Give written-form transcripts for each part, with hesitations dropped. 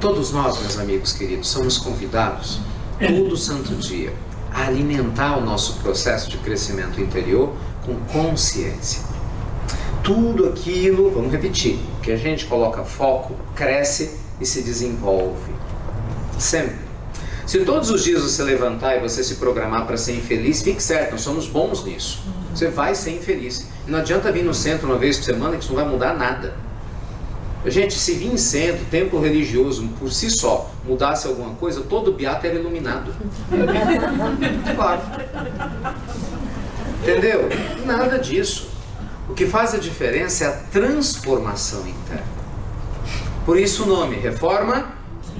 Todos nós, meus amigos queridos, somos convidados todo santo dia a alimentar o nosso processo de crescimento interior com consciência. Tudo aquilo, vamos repetir, que a gente coloca foco, cresce e se desenvolve. Sempre. Se todos os dias você levantar e você se programar para ser infeliz, fique certo, nós somos bons nisso. Você vai ser infeliz. E não adianta vir no centro uma vez por semana que isso não vai mudar nada. Gente, se vir em centro, templo religioso, por si só, mudasse alguma coisa, todo beato era iluminado. Claro. Entendeu? Nada disso. O que faz a diferença é a transformação interna. Por isso o nome, reforma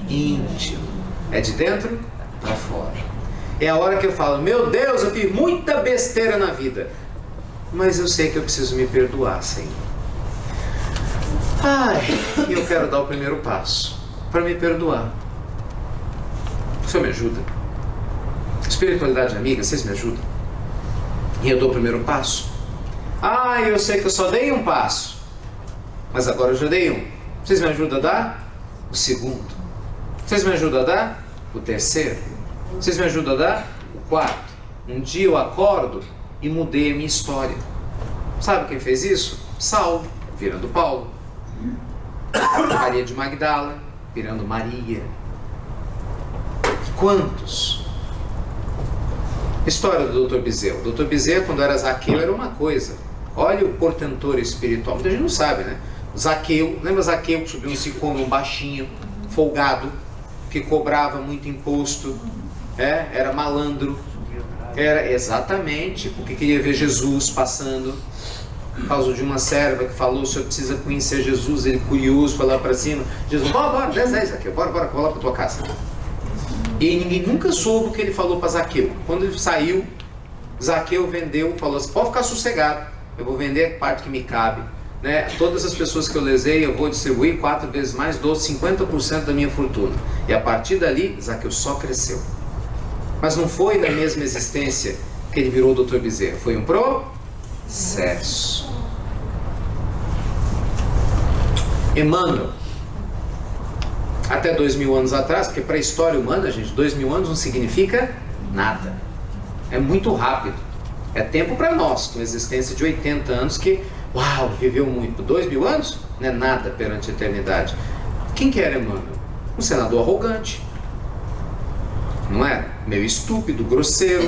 íntima. É de dentro para fora. É a hora que eu falo, meu Deus, eu fiz muita besteira na vida, mas eu sei que eu preciso me perdoar, Senhor. Ai, e eu quero dar o primeiro passo para me perdoar. O Senhor me ajuda? Espiritualidade amiga, vocês me ajudam? E eu dou o primeiro passo? Ah, eu sei que eu só dei um passo, mas agora eu já dei um. Vocês me ajudam a dar o segundo? Vocês me ajudam a dar o terceiro? Vocês me ajudam a dar o quarto? Um dia eu acordo e mudei a minha história. Sabe quem fez isso? Saulo, virando Paulo. Maria de Magdala, virando Maria. Quantos? História do Dr. Bezerra. O Dr. Bezerra, quando era Zaqueu, era uma coisa. Olha o portentor espiritual. Muita gente não sabe, né? Zaqueu, lembra Zaqueu que subiu um sicômoro, um baixinho, folgado, que cobrava muito imposto, era malandro, era exatamente porque queria ver Jesus passando, por causa de uma serva que falou, o senhor precisa conhecer Jesus, ele curioso, foi lá para cima, Jesus, bora, 10, Zaqueu, bora, vou lá para tua casa. E ninguém nunca soube o que ele falou para Zaqueu. Quando ele saiu, Zaqueu vendeu, falou assim, pode ficar sossegado, eu vou vender a parte que me cabe. Né? Todas as pessoas que eu lesei, eu vou distribuir 4 vezes mais, dou 50% da minha fortuna. E a partir dali, Zaqueu só cresceu. Mas não foi na mesma existência que ele virou o Dr. Bezerra. Foi um processo. Emmanuel, até 2000 anos atrás, porque para a história humana, gente, 2000 anos não significa nada. É muito rápido. É tempo para nós, com existência de 80 anos que... Uau, viveu muito. 2000 anos? Não é nada perante a eternidade. Quem que era Emmanuel? Um senador arrogante. Não é? Meio estúpido, grosseiro.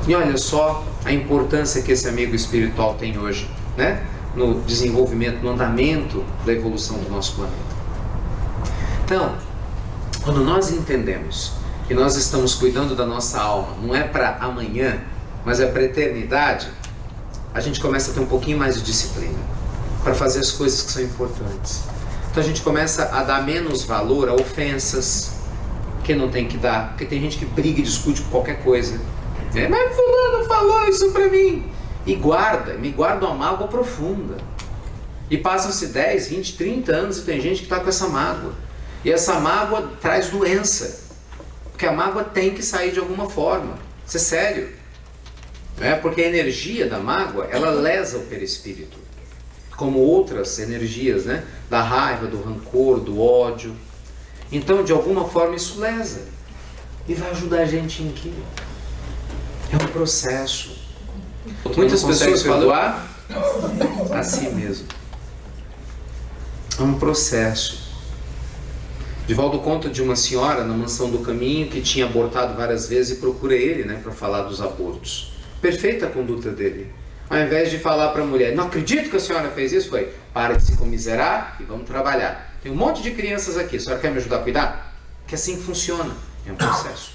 E olha só a importância que esse amigo espiritual tem hoje, né? No desenvolvimento, no andamento da evolução do nosso planeta. Então, quando nós entendemos que nós estamos cuidando da nossa alma, não é para amanhã, mas é para a eternidade, a gente começa a ter um pouquinho mais de disciplina para fazer as coisas que são importantes. Então a gente começa a dar menos valor a ofensas que não tem que dar, porque tem gente que briga e discute por qualquer coisa. Mas fulano falou isso para mim. E me guarda uma mágoa profunda. E passam-se 10, 20, 30 anos e tem gente que está com essa mágoa. E essa mágoa traz doença. Porque a mágoa tem que sair de alguma forma. Isso é sério. Porque a energia da mágoa, ela lesa o perispírito, como outras energias, né? Da raiva, do rancor, do ódio. Então, de alguma forma, isso lesa. E vai ajudar a gente em quê? É um processo. Muitas pessoas falam a si mesmo. É um processo. Divaldo conta de uma senhora na Mansão do Caminho que tinha abortado várias vezes e procura ele, né, para falar dos abortos. Perfeita a conduta dele. Ao invés de falar para a mulher, não acredito que a senhora fez isso, foi, para de se comiserar e vamos trabalhar. Tem um monte de crianças aqui, a senhora quer me ajudar a cuidar? Que é assim que funciona, é um processo.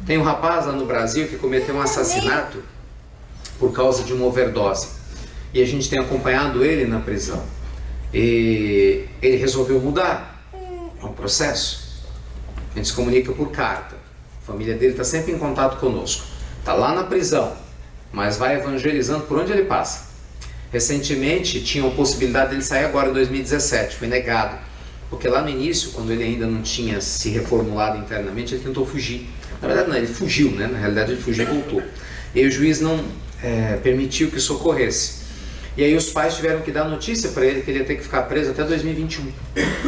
Tem um rapaz lá no Brasil que cometeu um assassinato por causa de uma overdose. E a gente tem acompanhado ele na prisão. E ele resolveu mudar. É um processo. A gente se comunica por carta. A família dele está sempre em contato conosco. Está lá na prisão, mas vai evangelizando por onde ele passa. Recentemente tinha a possibilidade dele sair agora em 2017, foi negado. Porque lá no início, quando ele ainda não tinha se reformulado internamente, ele tentou fugir. Na verdade não, ele fugiu, né? Na realidade ele fugiu e voltou. E o juiz não permitiu que isso ocorresse. E aí os pais tiveram que dar notícia para ele que ele ia ter que ficar preso até 2021.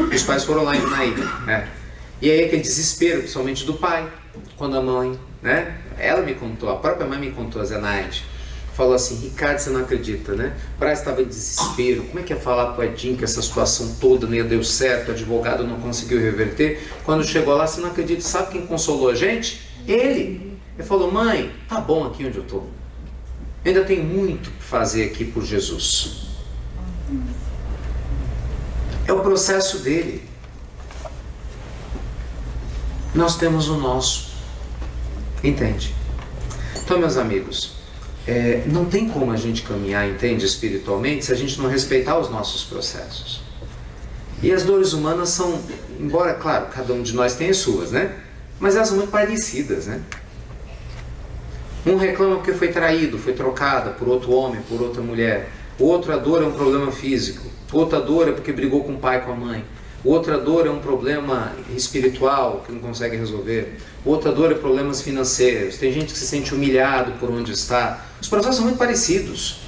Os pais foram lá em Naí, né? E aí aquele desespero, principalmente do pai, quando a mãe, né? Ela me contou, a própria mãe me contou, a Zenaide, falou assim: Ricardo, você não acredita, né? O Braz estava em desespero, como é que ia falar pro Edinho que essa situação toda não ia deu certo, o advogado não conseguiu reverter? Quando chegou lá, você não acredita, sabe quem consolou a gente? Ele falou: mãe, tá bom aqui onde eu tô. Eu ainda tenho muito que fazer aqui por Jesus. É o processo dele. Nós temos o nosso. Entende? Então, meus amigos, não tem como a gente caminhar, entende, espiritualmente, se a gente não respeitar os nossos processos. E as dores humanas são, embora, claro, cada um de nós tem as suas, né? Mas elas são muito parecidas, né? Um reclama porque foi traído, foi trocada por outro homem, por outra mulher. O outro, a dor é um problema físico. Outra dor é porque brigou com o pai, com a mãe. Outra dor é um problema espiritual que não consegue resolver. Outra dor é problemas financeiros. Tem gente que se sente humilhado por onde está. Os processos são muito parecidos.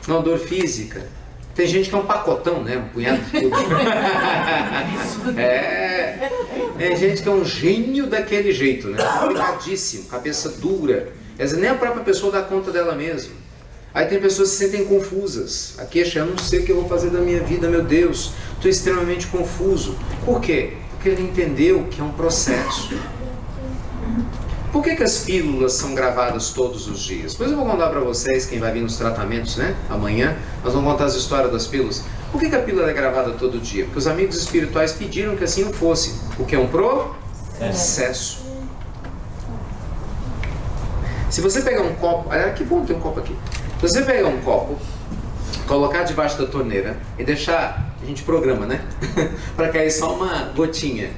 Uma dor física. Tem gente que é um pacotão, né? Um punhado de tudo. Tem gente que é um gênio daquele jeito, né? Complicadíssimo, cabeça dura. Quer dizer, nem a própria pessoa dá conta dela mesma. Aí tem pessoas que se sentem confusas. A queixa: eu não sei o que eu vou fazer da minha vida, meu Deus. Estou extremamente confuso. Por quê? Porque ele entendeu que é um processo. Por que as pílulas são gravadas todos os dias? Depois eu vou contar para vocês, quem vai vir nos tratamentos, né? Amanhã, nós vamos contar as histórias das pílulas. Por que a pílula é gravada todo dia? Porque os amigos espirituais pediram que assim não fosse. Porque é um processo. Se você pegar um copo... Olha que bom ter um copo aqui. Se você pegar um copo, colocar debaixo da torneira e deixar... A gente programa, né? Para cair só uma gotinha.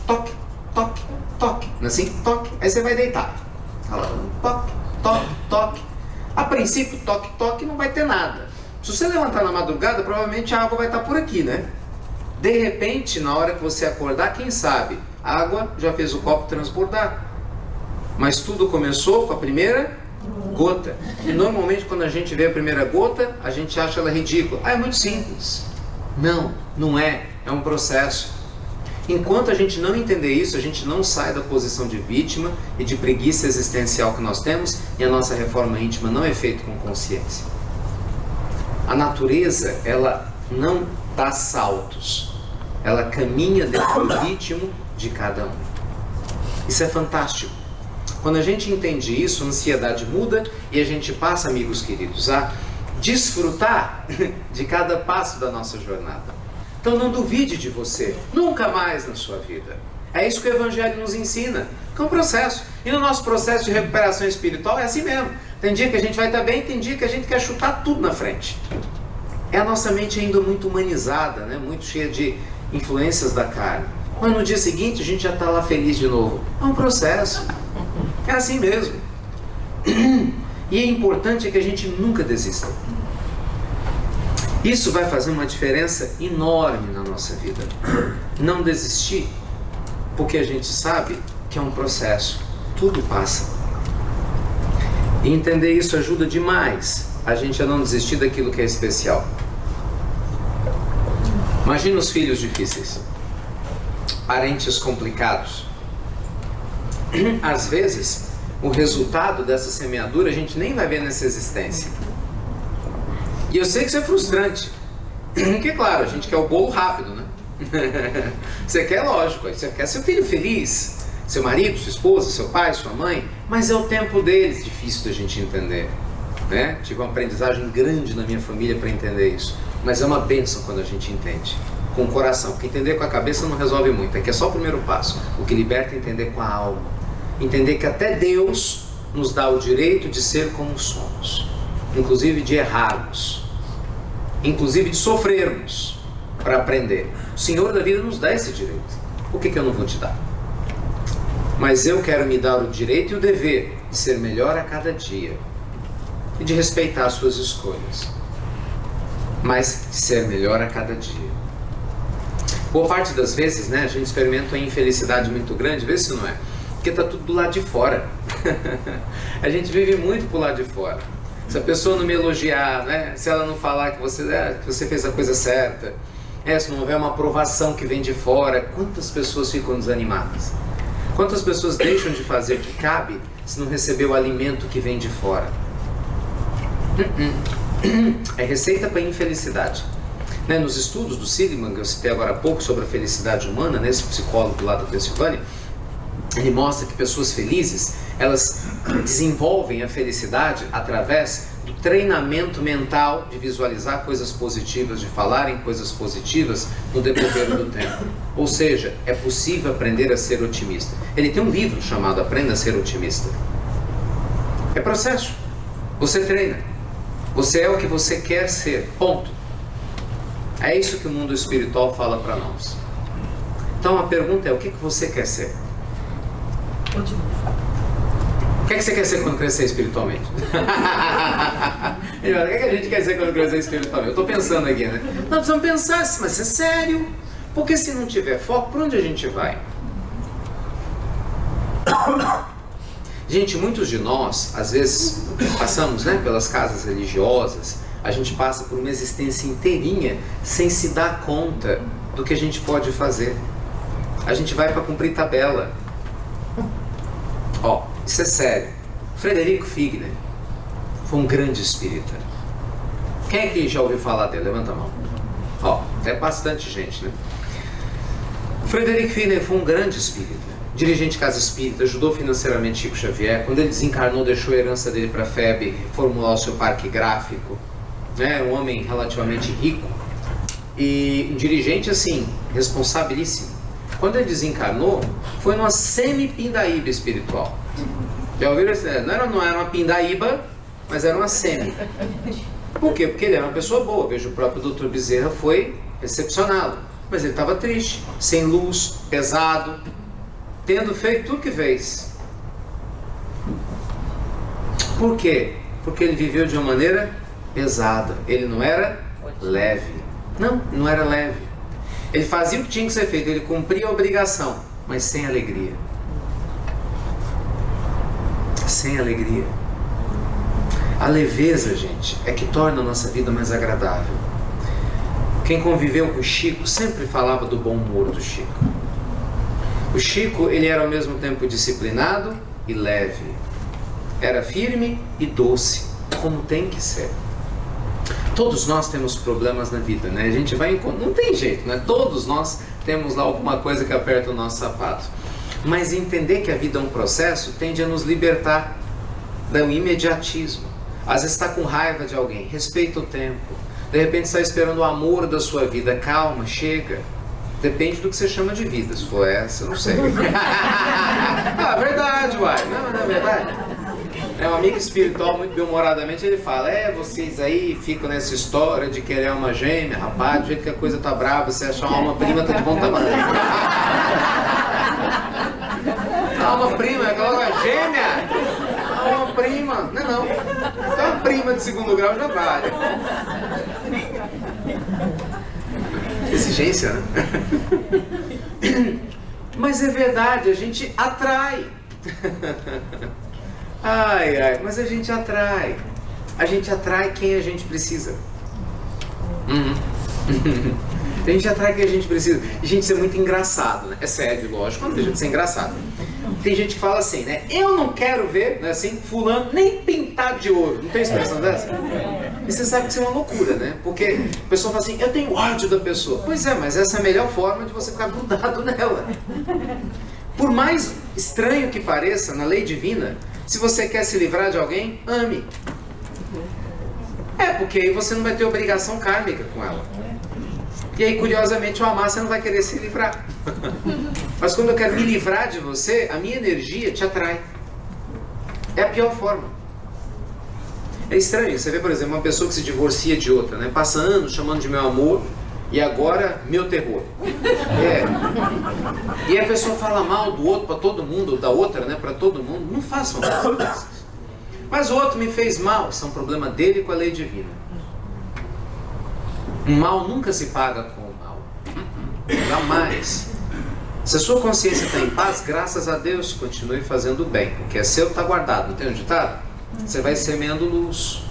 Toque, toque, toque. Não é assim? Toque. Aí você vai deitar. Toque, toque, toque. A princípio, toque, toque, não vai ter nada. Se você levantar na madrugada, provavelmente a água vai estar por aqui, né? De repente, na hora que você acordar, quem sabe? A água já fez o copo transbordar. Mas tudo começou com a primeira gota. E normalmente quando a gente vê a primeira gota, a gente acha ela ridícula. É muito simples. Não, não é. É um processo. Enquanto a gente não entender isso, a gente não sai da posição de vítima e de preguiça existencial que nós temos, e a nossa reforma íntima não é feita com consciência. A natureza, ela não dá saltos. Ela caminha dentro do ritmo de cada um. Isso é fantástico. Quando a gente entende isso, a ansiedade muda e a gente passa, amigos queridos, a desfrutar de cada passo da nossa jornada. Então não duvide de você, nunca mais na sua vida. É isso que o Evangelho nos ensina, que é um processo. E no nosso processo de recuperação espiritual é assim mesmo. Tem dia que a gente vai estar bem, tem dia que a gente quer chutar tudo na frente. É a nossa mente ainda muito humanizada, né? Muito cheia de influências da carne. Mas no dia seguinte a gente já está lá feliz de novo. É um processo. É assim mesmo. E é importante que a gente nunca desista. Isso vai fazer uma diferença enorme na nossa vida. Não desistir, porque a gente sabe que é um processo. Tudo passa. E entender isso ajuda demais a gente a não desistir daquilo que é especial. Imagina os filhos difíceis, parentes complicados. Às vezes, o resultado dessa semeadura a gente nem vai ver nessa existência. E eu sei que isso é frustrante. Porque, claro, a gente quer o bolo rápido, né? Você quer, lógico, você quer seu filho feliz, seu marido, sua esposa, seu pai, sua mãe, mas é o tempo deles difícil da gente entender, né? Tive uma aprendizagem grande na minha família para entender isso. Mas é uma bênção quando a gente entende com o coração, porque entender com a cabeça não resolve muito, aqui é só o primeiro passo. O que liberta é entender com a alma. Entender que até Deus nos dá o direito de ser como somos, inclusive de errarmos, inclusive de sofrermos para aprender. O Senhor da vida nos dá esse direito. Por que eu não vou te dar? Mas eu quero me dar o direito e o dever de ser melhor a cada dia e de respeitar as suas escolhas, mas de ser melhor a cada dia. Boa parte das vezes, né, a gente experimenta uma infelicidade muito grande, vê se não é? Porque está tudo do lado de fora. A gente vive muito pro lado de fora. Se a pessoa não me elogiar, né? Se ela não falar que você fez a coisa certa, se não houver uma aprovação que vem de fora, quantas pessoas ficam desanimadas? Quantas pessoas deixam de fazer o que cabe se não receber o alimento que vem de fora? É receita para a infelicidade. Nos estudos do Seligman, que eu citei agora há pouco sobre a felicidade humana, nesse psicólogo lá da Pensilvânia, ele mostra que pessoas felizes, elas desenvolvem a felicidade através do treinamento mental de visualizar coisas positivas, de falar em coisas positivas no decorrer do tempo. Ou seja, é possível aprender a ser otimista. Ele tem um livro chamado Aprenda a Ser Otimista. É processo. Você treina. Você é o que você quer ser. Ponto. É isso que o mundo espiritual fala para nós. Então a pergunta é, o que você quer ser? O que você quer ser quando crescer espiritualmente? O que a gente quer ser quando crescer espiritualmente? Eu estou pensando aqui, né? Nós precisamos pensar, mas é sério. Porque se não tiver foco, por onde a gente vai? Gente, muitos de nós, às vezes, passamos pelas casas religiosas, a gente passa por uma existência inteirinha sem se dar conta do que a gente pode fazer. A gente vai para cumprir tabela. Isso é sério. Frederico Figner foi um grande espírita. Quem é que já ouviu falar dele? Levanta a mão. É bastante gente, né? Frederico Figner foi um grande espírita. Dirigente de casa espírita, ajudou financeiramente Chico Xavier. Quando ele desencarnou, deixou a herança dele para a FEB, reformulou o seu parque gráfico. Um homem relativamente rico. E um dirigente, assim, responsabilíssimo. Quando ele desencarnou, foi numa semi-pindaíba espiritual. Já ouviram isso? Não era uma pindaíba, mas era uma semi. Por quê? Porque ele era uma pessoa boa. Veja, o próprio Dr. Bezerra foi recepcioná-lo. Mas ele estava triste, sem luz, pesado, tendo feito tudo que fez. Por quê? Porque ele viveu de uma maneira pesada. Ele não era leve. Não era leve. Ele fazia o que tinha que ser feito, ele cumpria a obrigação, mas sem alegria. Sem alegria. A leveza, gente, é que torna a nossa vida mais agradável. Quem conviveu com o Chico sempre falava do bom humor do Chico. O Chico, ele era ao mesmo tempo disciplinado e leve. Era firme e doce, como tem que ser. Todos nós temos problemas na vida, né? A gente vai encontrar, não tem jeito, né? Todos nós temos lá alguma coisa que aperta o nosso sapato. Mas entender que a vida é um processo tende a nos libertar do imediatismo. Às vezes está com raiva de alguém, respeita o tempo. De repente está esperando o amor da sua vida, calma, chega. Depende do que você chama de vida. Se for essa, eu não sei. É verdade, uai. Não é verdade? Um amigo espiritual, muito bem-humoradamente, ele fala: vocês aí ficam nessa história de querer uma gêmea, rapaz, do jeito que a coisa tá brava, você achar uma alma prima, tá de bom tamanho. Alma prima, é aquela gêmea. Alma prima, não. Então uma prima de segundo grau já vale. Exigência, né? Mas é verdade, a gente atrai. Mas a gente atrai. A gente atrai quem a gente precisa. A gente atrai quem a gente precisa. E, gente, isso é muito engraçado, né? É sério, lógico, não deixa de ser engraçado. Tem gente que fala assim, né? Eu não quero ver, né, assim, fulano nem pintado de ouro. Não tem expressão dessa? E você sabe que isso é uma loucura, né? Porque a pessoa fala assim, eu tenho ódio da pessoa. Pois é, mas essa é a melhor forma de você ficar grudado nela. Por mais estranho que pareça, na lei divina, se você quer se livrar de alguém, ame. Porque aí você não vai ter obrigação kármica com ela. E aí, curiosamente, ao amar, você não vai querer se livrar. Mas quando eu quero me livrar de você, a minha energia te atrai. É a pior forma. É estranho. Você vê, por exemplo, uma pessoa que se divorcia de outra, né? Passa anos chamando de meu amor e agora meu terror. E a pessoa fala mal do outro para todo mundo, ou da outra, né, para todo mundo. Não façam isso. Mas o outro me fez mal. Isso é um problema dele com a lei divina. O mal nunca se paga com o mal. Jamais. Se a sua consciência está em paz, graças a Deus, continue fazendo o bem. O que é seu está guardado. Não tem um ditado? Você vai semeando luz.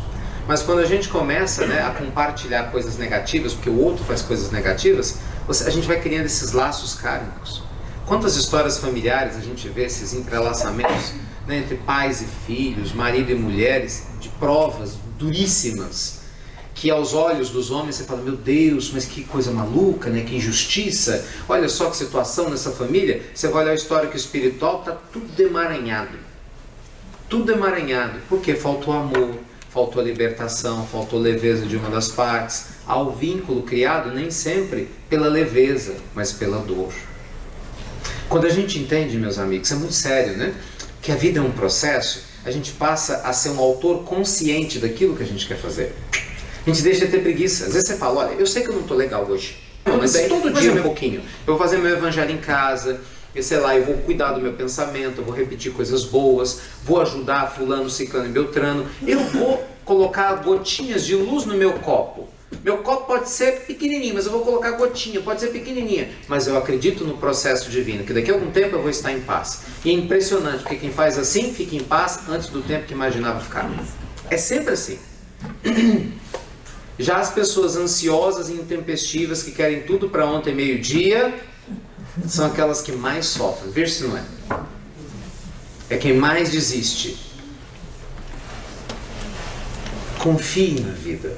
Mas quando a gente começa, né, a compartilhar coisas negativas, porque o outro faz coisas negativas, a gente vai criando esses laços kármicos. Quantas histórias familiares a gente vê, esses entrelaçamentos, né, entre pais e filhos, marido e mulheres, de provas duríssimas, que aos olhos dos homens você fala, meu Deus, mas que coisa maluca, né? Que injustiça, olha só que situação nessa família. Você vai olhar o histórico espiritual, está tudo emaranhado. Tudo emaranhado, porque faltou amor, faltou a libertação, faltou leveza de uma das partes. Há o vínculo criado nem sempre pela leveza, mas pela dor. Quando a gente entende, meus amigos, é muito sério, né? Que a vida é um processo, a gente passa a ser um autor consciente daquilo que a gente quer fazer. A gente deixa de ter preguiça. Às vezes você fala, olha, eu sei que eu não estou legal hoje, mas todo dia um pouquinho. Eu vou fazer meu evangelho em casa, sei lá, eu vou cuidar do meu pensamento, eu vou repetir coisas boas, vou ajudar fulano, ciclano e beltrano, eu vou colocar gotinhas de luz no meu copo. Meu copo pode ser pequenininho, mas eu vou colocar gotinha, pode ser pequenininha, mas eu acredito no processo divino, que daqui a algum tempo eu vou estar em paz. E é impressionante, porque quem faz assim fica em paz antes do tempo que imaginava ficar. É sempre assim. Já as pessoas ansiosas e intempestivas que querem tudo para ontem, meio-dia, são aquelas que mais sofrem. Veja se não é. É quem mais desiste. Confie na vida.